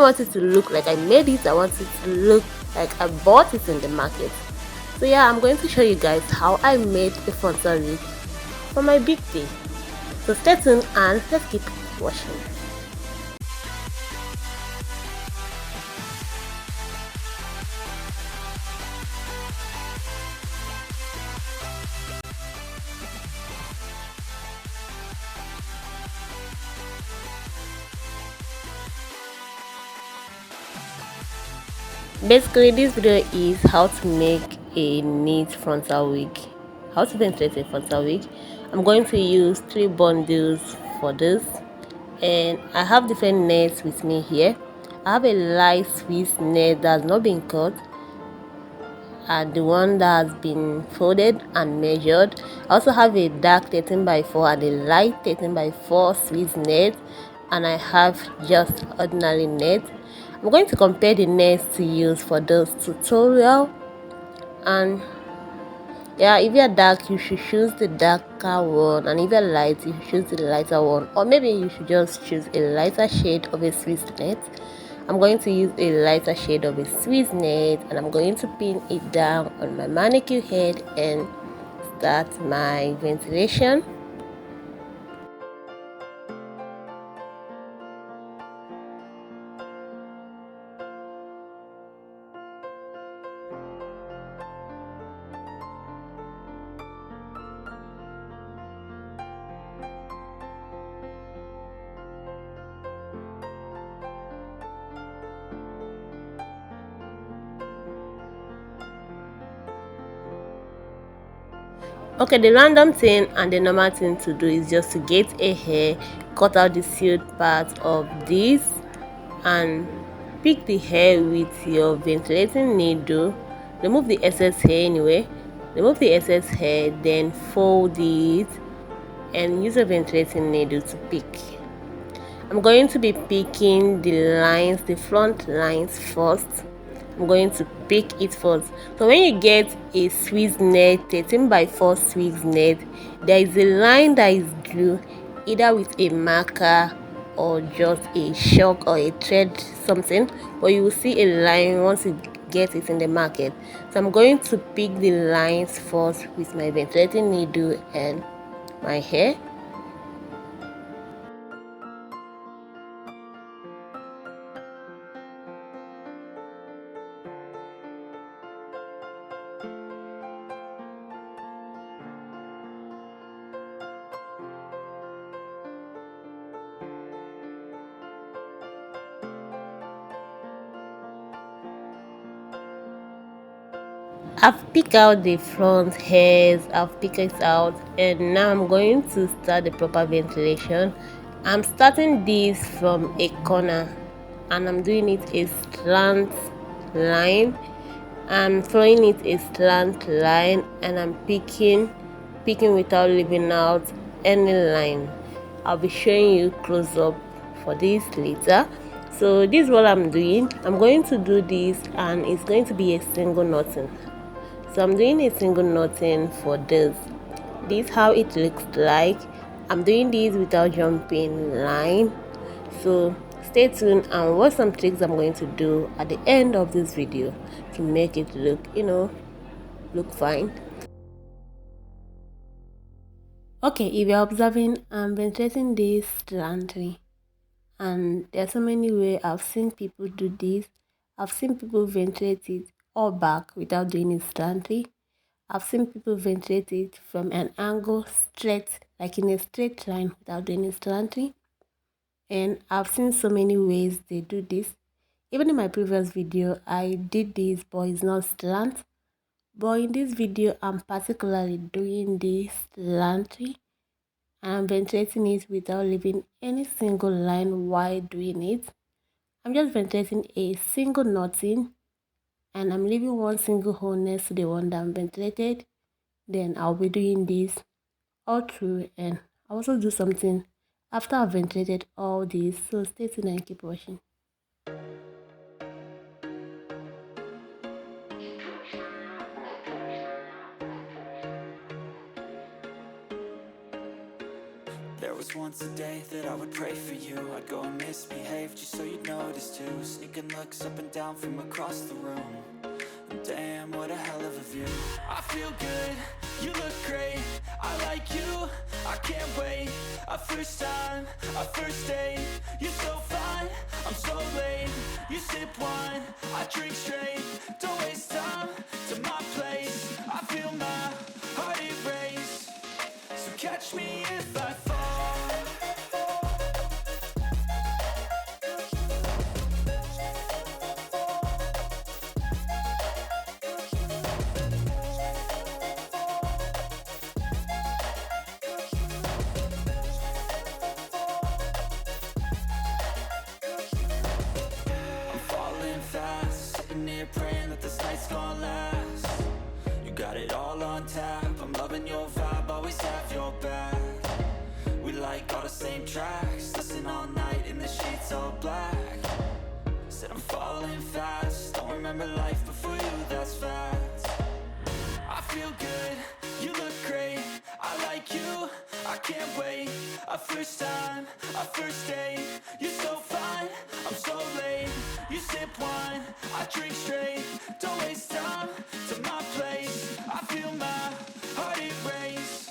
want it to look like I made it. I want it to look like I bought it in the market. So yeah, I'm going to show you guys how I made a frontal wig for my big day. So stay tuned and let's keep watching. Basically, this video is how to make a neat frontal wig, how to ventilate a frontal wig. I'm going to use 3 bundles for this, and I have different nets with me here. I have a light Swiss net that's not been cut, and the one that has been folded and measured. I also have a dark 13 by 4 and a light 13 by 4 Swiss net, and I have just ordinary net. I'm going to compare the nets to use for this tutorial, and yeah, if you're dark you should choose the darker one, and if you're light you should choose the lighter one, or maybe you should just choose a lighter shade of a Swiss net. I'm going to use a lighter shade of a Swiss net, and I'm going to pin it down on my manicure head and start my ventilation. Okay, the random thing and the normal thing to do is just to get a hair, cut out the sealed part of this, and pick the hair with your ventilating needle. Remove the excess hair anyway. Remove the excess hair, then fold it and use a ventilating needle to pick. I'm going to be picking the lines, the front lines first. I'm going to pick it first. So when you get a Swiss net, 13 by 4 Swiss net, there is a line that is drew either with a marker or just a chalk or a thread something, but you will see a line once you get it in the market. So I'm going to pick the lines first with my ventilating needle and my hair. I've picked out the front hairs, I've picked it out, and now I'm going to start the proper ventilation. I'm starting this from a corner and I'm doing it a slant line. I'm throwing it a slant line, and I'm picking without leaving out any line. I'll be showing you close up for this later. So this is what I'm doing. I'm going to do this, and it's going to be a single knotting. So I'm doing a single knotting for this. This is how it looks like. I'm doing this without jumping line. So stay tuned and watch some tricks I'm going to do at the end of this video to make it look, look fine. Okay, if you're observing, I'm ventilating this slantly, and there's so many ways I've seen people do this. I've seen people ventilate it all back without doing it slantly. I've seen people ventilate it from an angle straight, like in a straight line, without doing it slantly. And I've seen so many ways they do this. Even in my previous video, I did this, but it's not slant. But in this video, I'm particularly doing this slantly. I'm ventilating it without leaving any single line while doing it. I'm just ventilating a single knotting, and I'm leaving one single hole next to the one that I'm ventilated. Then I'll be doing this all through, and I'll also do something after I've ventilated all this. So stay tuned and keep watching. There was was once a day that I would pray for you. I'd go and misbehave just so you'd notice too. Sneaking looks up and down from across the room. And damn, what a hell of a view. I feel good, you look great, I like you, I can't wait. A first time, a first date, you're so fine, I'm so late. You sip wine, I drink straight, don't waste time to my place. I feel my heart erase, so catch me if I fall. Sitting here praying that this night's gonna last. You got it all on tap, I'm loving your vibe, always have your back. We like all the same tracks, listen all night in the sheets all black. Said I'm falling fast, don't remember life before you, that's fact. I feel good, you look great, I like you, I can't wait. A first time, a first date, you're so fine, I'm so late. You sip wine, I drink straight, don't waste time to my place. I feel my heart erase,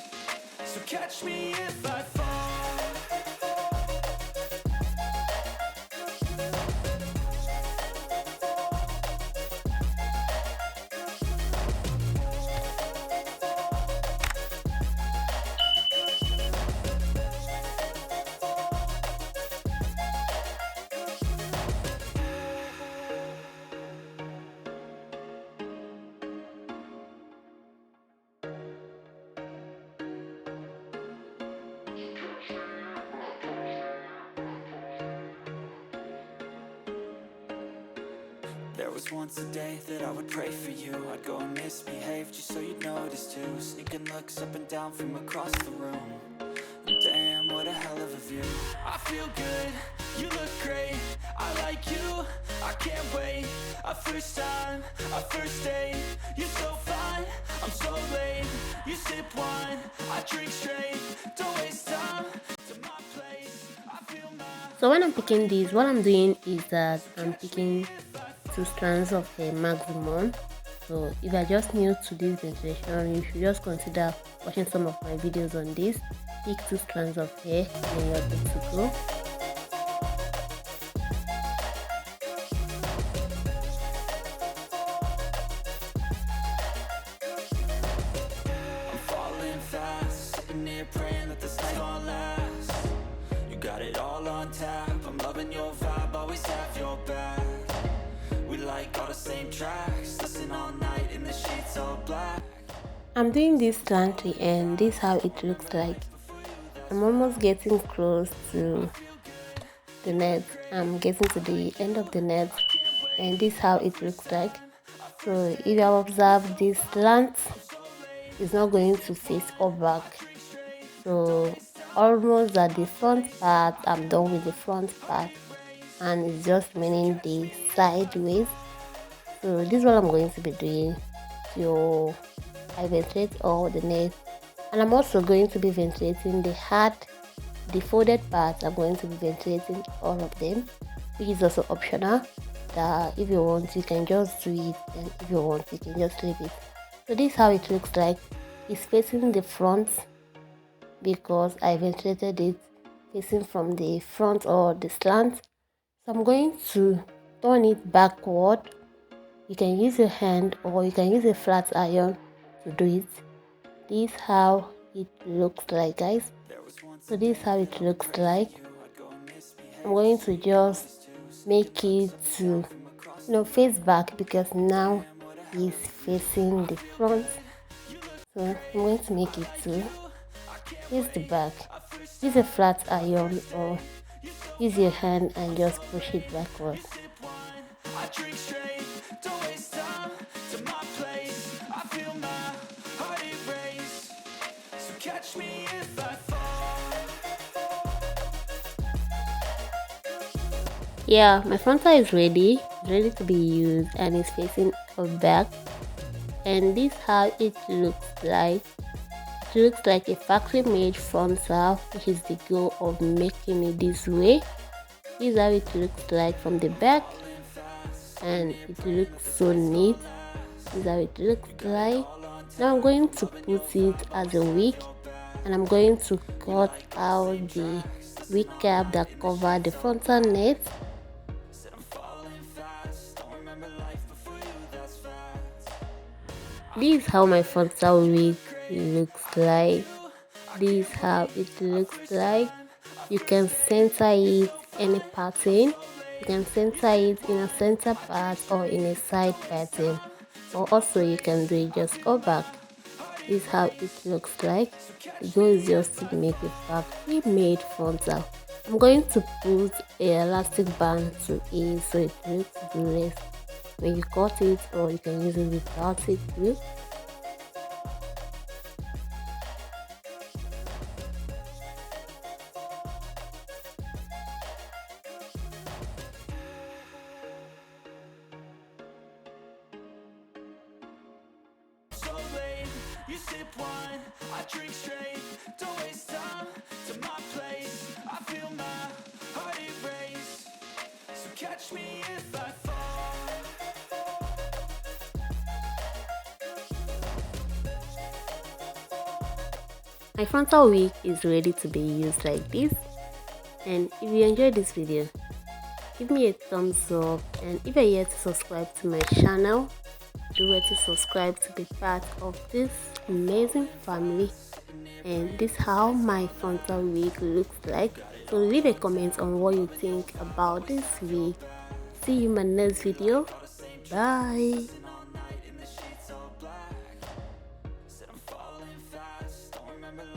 so catch me if I fall. There was once a day that I would pray for you. I'd go and misbehave just so you'd notice too. Sneaking looks up and down from across the room. And damn, what a hell of a view. I feel good, you look great, I like you, I can't wait. A first time, a first date, you're so fine, I'm so late. You sip wine, I drink straight, don't waste time to my place. I feel my... So when I'm picking these, what I'm doing is that I'm picking 2 strands of hair maximum. So if you're just new to this ventilation, you should just consider watching some of my videos on this. Pick 2 strands of hair and you're good to go. I'm falling fast, sitting here praying that this night gonna last. You got it all on tap, I'm loving your vibe, always have your back. We like all the same tracks, listen all night in the sheets all black. I'm doing this slightly and this is how it looks like. I'm almost getting close to the net. I'm getting to the end of the net and this is how it looks like. So if you have observed, this slant is not going to face or back. So almost at the front part, I'm done with the front part and it's just remaining the sideways. So this is what I'm going to be doing till I ventilate all the net, and I'm also going to be ventilating the folded parts. I'm going to be ventilating all of them, which is also optional. That if you want, you can just do it, and if you want, you can just leave it. So this is how it looks like. It's facing the front because I ventilated it facing from the front or the slant. So I'm going to turn it backward. You can use your hand or you can use a flat iron to do it. This is how it looks like, guys. So this is how it looks like. I'm going to just make it to face back because now it's facing the front. So I'm going to make it to face the back. Use a flat iron or use your hand and just push it backward. Catch me if I fall. Yeah, my frontal is ready to be used and it's facing back, and this is how it looks like. It looks like a factory made frontal, which is the goal of making it this way. This is how it looks like from the back, and it looks so neat. This is how it looks like. Now I'm going to put it as a wig, and I'm going to cut out the wig cap that cover the frontal net. This is how my frontal wig looks like. This is how it looks like. You can center it any pattern. You can center it in a center part or in a side pattern, or also you can do it just all back. This is how it looks like. The goal is just to make a factory made frontal. I'm going to put a elastic band to it so it looks glueless when you cut it, or you can use it without it glue. You sip wine, I drink straight. Don't waste time to my place. I feel my heart erase. So catch me if I fall. My frontal wig is ready to be used like this, and if you enjoyed this video, give me a thumbs up, and if you're yet to subscribe to my channel, do it to subscribe to be part of this amazing family. And this is how my frontal wig looks like. So leave a comment on what you think about this wig. See you in my next video. Bye.